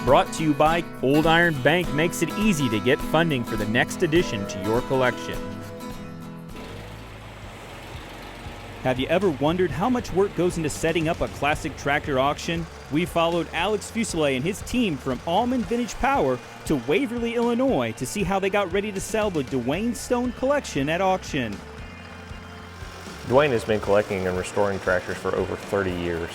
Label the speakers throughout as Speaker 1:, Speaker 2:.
Speaker 1: Brought to you by Old Iron Bank makes it easy to get funding for the next addition to your collection. Have you ever wondered how much work goes into setting up a classic tractor auction? We followed Alex Fuselier and his team from Aumann Vintage Power to Waverly, Illinois to see how they got ready to sell the Duane Stone collection at auction.
Speaker 2: Duane has been collecting and restoring tractors for over 30 years,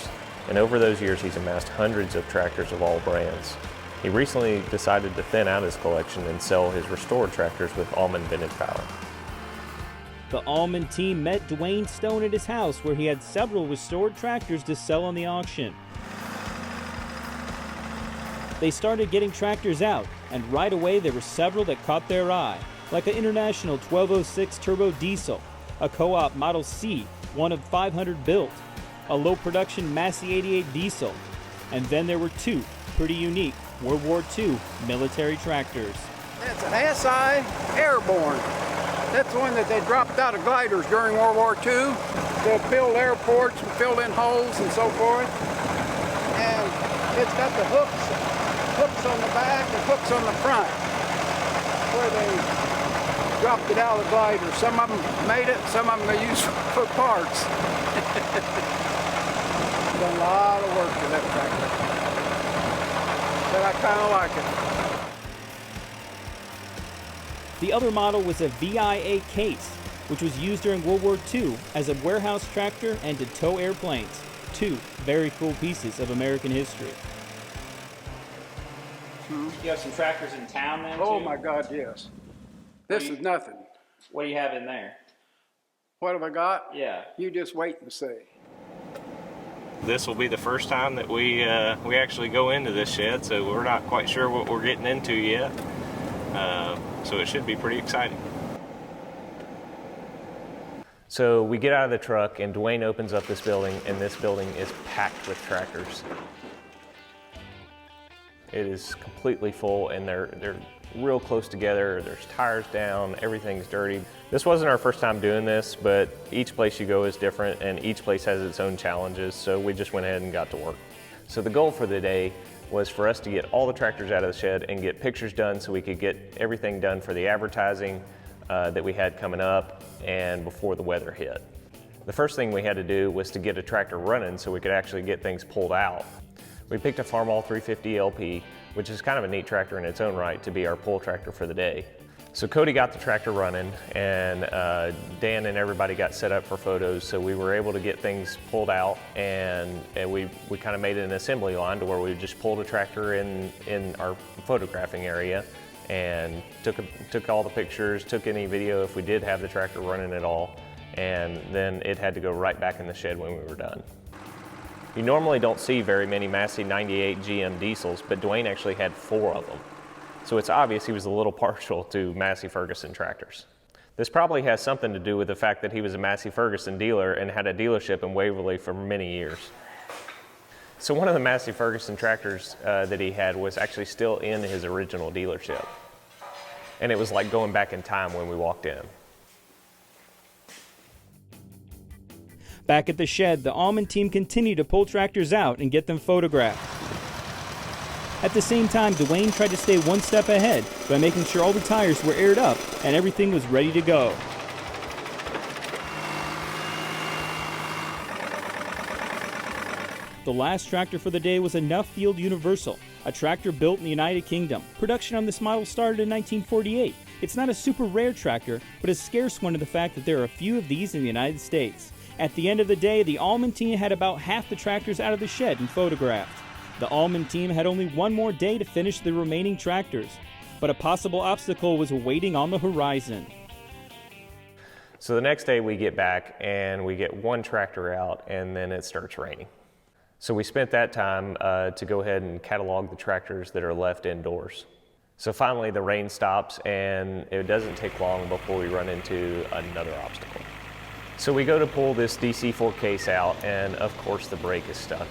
Speaker 2: and over those years he's amassed hundreds of tractors of all brands. He recently decided to thin out his collection and sell his restored tractors with Aumann Vintage Power.
Speaker 1: The Allman team met Duane Stone at his house where he had several restored tractors to sell on the auction. They started getting tractors out, and right away there were several that caught their eye, like an International 1206 Turbo Diesel, a Co-op Model C, one of 500 built, a low production Massey 88 Diesel, and then there were two pretty unique World War II military tractors.
Speaker 3: That's an SI Airborne. That's the one that they dropped out of gliders during World War II. They filled airports and filled in holes and so forth. And it's got the hooks on the back and hooks on the front where they dropped it out of the glider. Some of them made it, some of them they used for parts. Done a lot of work to that tractor. But I kind of like it.
Speaker 1: The other model was a VIA case, which was used during World War II as a warehouse tractor and to tow airplanes. Two very cool pieces of American history. You have some tractors in town then,
Speaker 3: Oh
Speaker 1: too?
Speaker 3: my God, yes. This is nothing.
Speaker 1: What do you have in there?
Speaker 3: What have I got?
Speaker 1: Yeah.
Speaker 3: You just wait and see.
Speaker 2: This will be the first time that we actually go into this shed, so we're not quite sure what we're getting into yet. So it should be pretty exciting. So we get out of the truck and Duane opens up this building, and this building is packed with tractors. It is completely full, and they're real close together. There's tires down, everything's dirty. This wasn't our first time doing this, but each place you go is different and each place has its own challenges, so we just went ahead and got to work. So the goal for the day was for us to get all the tractors out of the shed and get pictures done so we could get everything done for the advertising that we had coming up and before the weather hit. The first thing we had to do was to get a tractor running so we could actually get things pulled out. We picked a Farmall 350 LP, which is kind of a neat tractor in its own right to be our pull tractor for the day. So Cody got the tractor running, and Dan and everybody got set up for photos, so we were able to get things pulled out, and we kind of made an assembly line to where we just pulled a tractor in our photographing area and took all the pictures, took any video if we did have the tractor running at all, and then it had to go right back in the shed when we were done. You normally don't see very many Massey 98 GM diesels, but Duane actually had 4 of them. So it's obvious he was a little partial to Massey Ferguson tractors. This probably has something to do with the fact that he was a Massey Ferguson dealer and had a dealership in Waverly for many years. So one of the Massey Ferguson tractors that he had was actually still in his original dealership. And it was like going back in time when we walked in.
Speaker 1: Back at the shed, the Allman team continued to pull tractors out and get them photographed. At the same time, Duane tried to stay one step ahead by making sure all the tires were aired up and everything was ready to go. The last tractor for the day was a Nuffield Universal, a tractor built in the United Kingdom. Production on this model started in 1948. It's not a super rare tractor, but a scarce one in the fact that there are a few of these in the United States. At the end of the day, the Allman team had about half the tractors out of the shed and photographed. The Allman team had only one more day to finish the remaining tractors, but a possible obstacle was waiting on the horizon.
Speaker 2: So the next day we get back and we get one tractor out, and then it starts raining. So we spent that time to go ahead and catalog the tractors that are left indoors. So finally the rain stops, and it doesn't take long before we run into another obstacle. So we go to pull this DC4 case out, and of course the brake is stuck.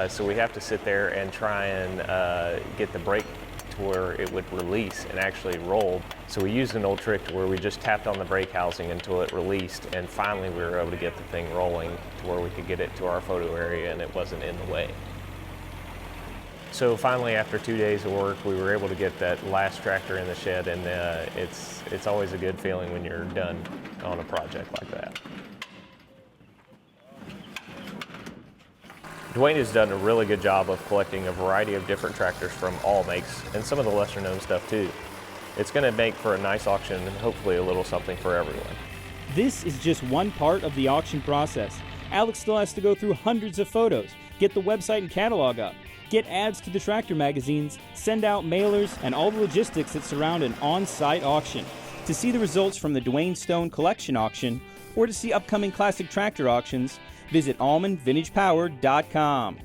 Speaker 2: So we have to sit there and try and get the brake to where it would release and actually roll. So we used an old trick to where we just tapped on the brake housing until it released, and finally we were able to get the thing rolling to where we could get it to our photo area and it wasn't in the way. So finally, after 2 days of work, we were able to get that last tractor in the shed, and it's always a good feeling when you're done on a project like that. Duane has done a really good job of collecting a variety of different tractors from all makes, and some of the lesser known stuff too. It's going to make for a nice auction and hopefully a little something for everyone.
Speaker 1: This is just one part of the auction process. Alex still has to go through hundreds of photos, get the website and catalog up, get ads to the tractor magazines, send out mailers, and all the logistics that surround an on-site auction. To see the results from the Duane Stone Collection Auction, or to see upcoming classic tractor auctions, visit AllmanVintagePower.com.